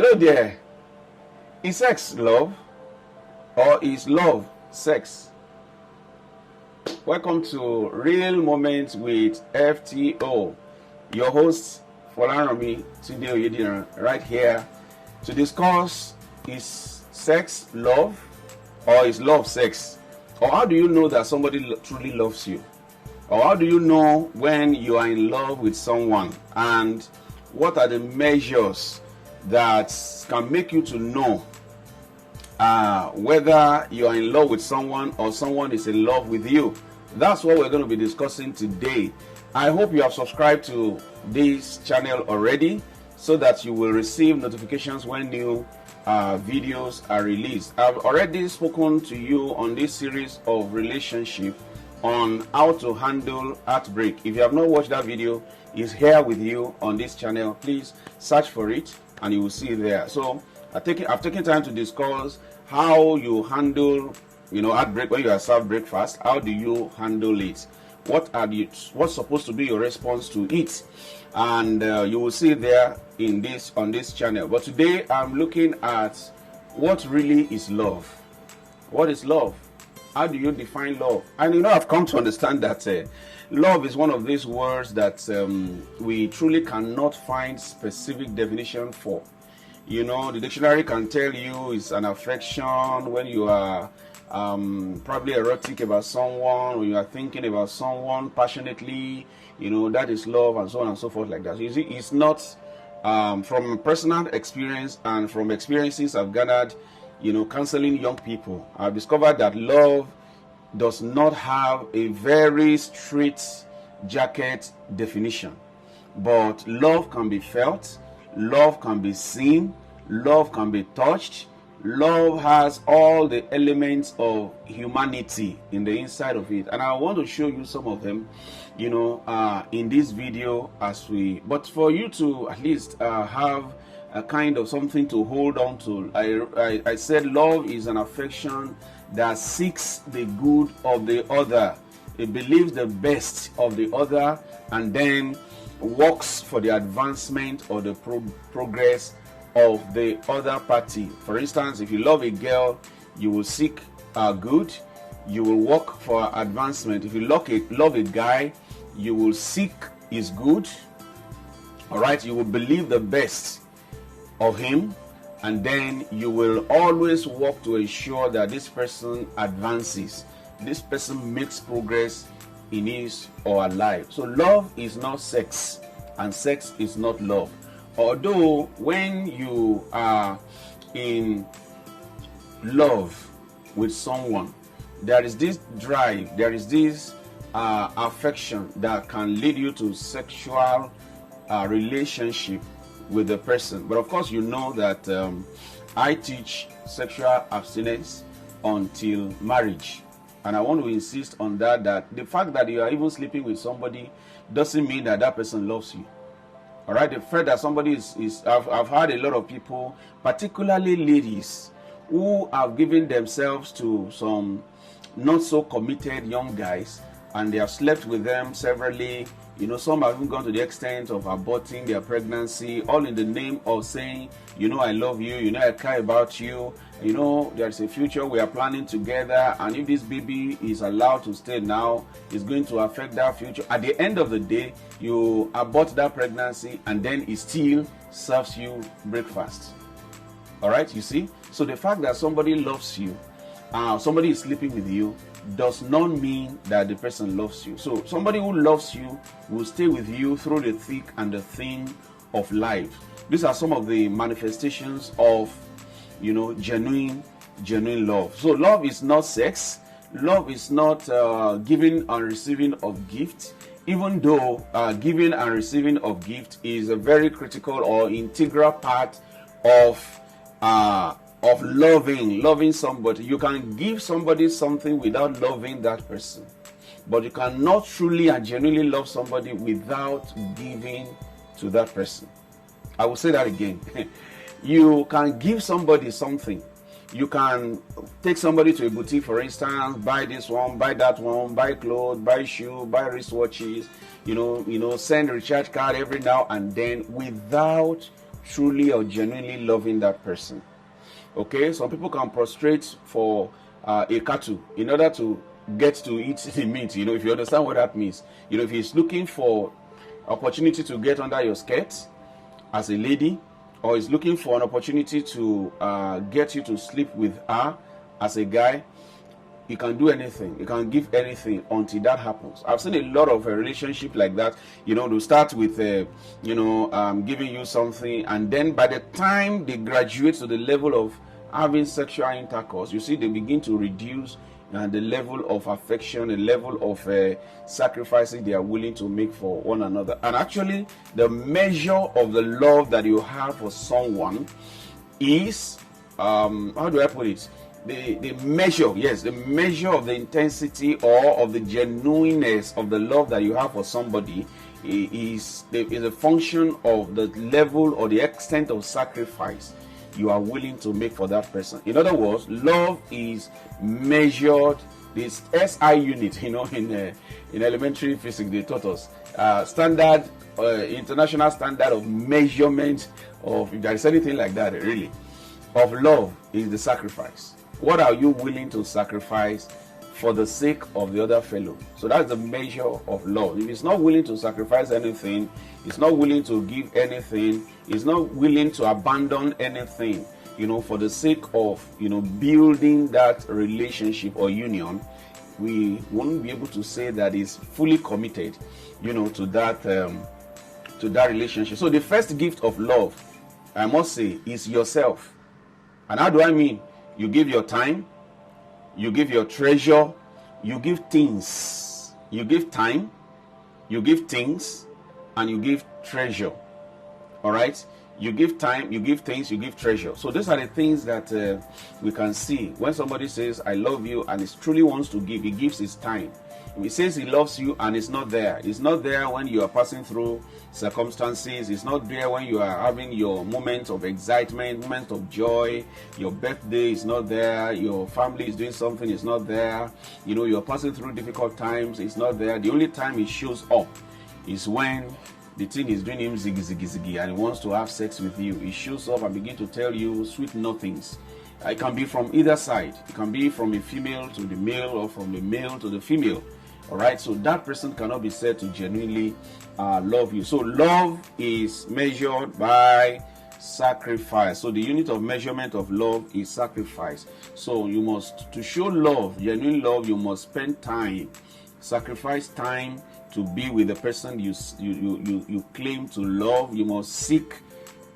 Hello there. Is sex love or is love sex? Welcome to Real Moments with FTO. Your host, Folaranmi, Tunde Oyediran, right here to discuss, is sex love or is love sex? Or how do you know that somebody truly loves you? Or how do you know when you are in love with someone? And what are the measures that can make you to know whether you are in love with someone or someone is in love with you? That's what we're going to be discussing today. I hope you have subscribed to this channel already so that you will receive notifications when new videos are released. I've already spoken to you on this series of relationship on how to handle heartbreak. If you have not watched that video, it's here with you on this channel. Please search for it and you will see it there. So I've taken time to discuss how you handle heartbreak when you are served breakfast. How do you handle it? What's supposed to be your response to it? And you will see there on this channel. But today I'm looking at what really is love. What is love? How do you define love? And I've come to understand that love is one of these words that we truly cannot find specific definition for. The dictionary can tell you it's an affection when you are probably erotic about someone, or you are thinking about someone passionately, that is love, and so on and so forth like that. So you see, it's not from personal experience and from experiences I've gathered, counseling young people. I've discovered that love does not have a very straight jacket definition, but love can be felt, love can be seen, love can be touched. Love has all the elements of humanity in the inside of it, and I want to show you some of them, in this video but for you to at least have a kind of something to hold on to. I said love is an affection that seeks the good of the other. It believes the best of the other and then works for the advancement or the progress of the other party. For instance, if you love a girl, you will seek good, you will work for advancement. If you love a guy, you will seek his good. All right, you will believe the best of him, and then you will always work to ensure that this person advances, this person makes progress in his or her life. So love is not sex, and sex is not love. Although when you are in love with someone, there is this drive, there is this affection that can lead you to sexual relationship with the person. But of course, you know that I teach sexual abstinence until marriage, and I want to insist on that the fact that you are even sleeping with somebody doesn't mean that that person loves you. All right, the fact that somebody I've heard a lot of people, particularly ladies, who have given themselves to some not so committed young guys, and they have slept with them severally. Some have even gone to the extent of aborting their pregnancy, all in the name of saying, I love you, I care about you, there's a future we are planning together, and if this baby is allowed to stay now, it's going to affect that future. At the end of the day, you abort that pregnancy, and then it still serves you breakfast. All right, you see? So the fact that somebody loves you, somebody is sleeping with you, does not mean that the person loves you. So somebody who loves you will stay with you through the thick and the thin of life. These are some of the manifestations of genuine love. So love is not sex. Love is not giving and receiving of gifts, even though giving and receiving of gift is a very critical or integral part of loving somebody. You can give somebody something without loving that person, but you cannot truly and genuinely love somebody without giving to that person. I will say that again. You can give somebody something. You can take somebody to a boutique, for instance, buy this one, buy that one, buy clothes, buy shoes, buy wristwatches, send a recharge card every now and then without truly or genuinely loving that person. Okay, some people can prostrate for a cattle in order to get to eat the meat. If you understand what that means. If he's looking for opportunity to get under your skirt as a lady, or is looking for an opportunity to get you to sleep with her as a guy, you can do anything. You can give anything until that happens. I've seen a lot of relationship like that. To start with, giving you something, and then by the time they graduate to the level of having sexual intercourse, you see they begin to reduce the level of affection, the level of sacrifices they are willing to make for one another. And actually, the measure of the love that you have for someone is, how do I put it? The measure, yes, the measure of the intensity or of the genuineness of the love that you have for somebody is a function of the level or the extent of sacrifice you are willing to make for that person. In other words, love is measured, this SI unit, in elementary physics they taught us, standard, international standard of measurement of, if there is anything like that really, of love is the sacrifice. What are you willing to sacrifice for the sake of the other fellow? So that's the measure of love. If he's not willing to sacrifice anything, he's not willing to give anything, he's not willing to abandon anything, for the sake of, building that relationship or union, we won't be able to say that he's fully committed, to that relationship. So the first gift of love, I must say, is yourself. And how do I mean? You give your time, you give your treasure, you give things. You give time, you give things, and you give treasure. All right? You give time, you give things, you give treasure. So these are the things that we can see. When somebody says, I love you, and he truly wants to give, he gives his time. If he says he loves you and it's not there, it's not there when you are passing through circumstances, it's not there when you are having your moments of excitement, moments of joy, your birthday is not there, your family is doing something, it's not there, you're passing through difficult times, it's not there. The only time it shows up is when the thing is doing him ziggy ziggy ziggy and he wants to have sex with you. He shows up and begin to tell you sweet nothings. It can be from either side. It can be from a female to the male or from the male to the female. All right, so that person cannot be said to genuinely love you. So love is measured by sacrifice. So the unit of measurement of love is sacrifice. So you must, to show love, genuine love, you must spend time, sacrifice time to be with the person you claim to love. You must seek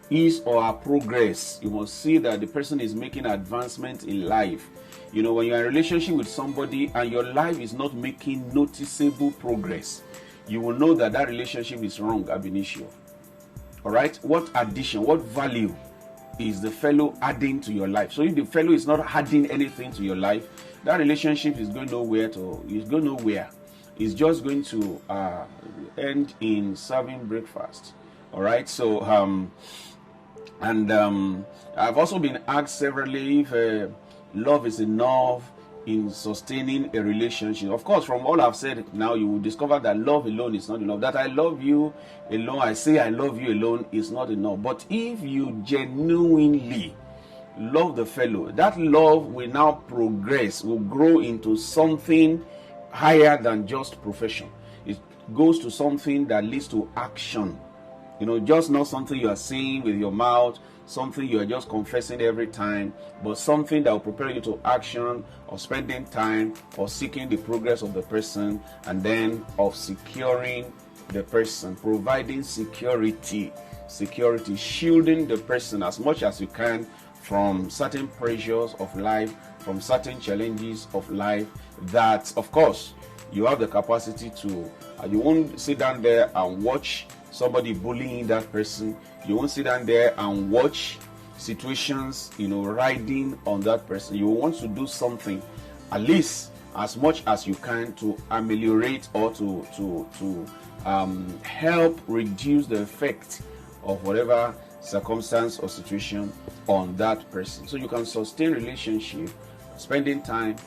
his or her progress. You must see that the person is making advancement in life. When you're in a relationship with somebody and your life is not making noticeable progress, you will know that that relationship is wrong ab initio. All right? What addition, what value is the fellow adding to your life? So if the fellow is not adding anything to your life, that relationship is going nowhere. It's just going to end in serving breakfast. All right? So, I've also been asked severally if love is enough in sustaining a relationship. Of course, from all I've said now, you will discover that love alone is not enough. That I love you alone, I say I love you alone is not enough. But if you genuinely love the fellow, that love will now progress, will grow into something higher than just profession. It goes to something that leads to action. Just not something you are saying with your mouth, something you are just confessing every time, but something that will prepare you to action, or spending time, or seeking the progress of the person, and then of securing the person, providing security, shielding the person as much as you can from certain pressures of life, from certain challenges of life that, of course, you have the capacity to. You won't sit down there and watch somebody bullying that person. You won't sit down there and watch situations, riding on that person. You want to do something, at least as much as you can, to ameliorate or to help reduce the effect of whatever circumstance or situation on that person. So you can sustain relationship, spending time,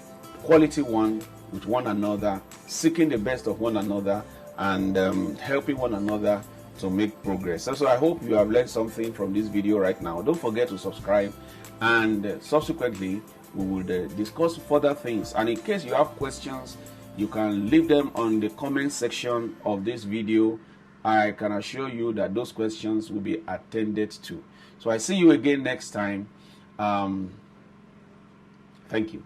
quality one, with one another, seeking the best of one another, and helping one another to make progress. So I hope you have learned something from this video right now. Don't forget to subscribe, and subsequently we will discuss further things. And in case you have questions, you can leave them on the comment section of this video. I can assure you that those questions will be attended to. So I see you again next time. Thank you.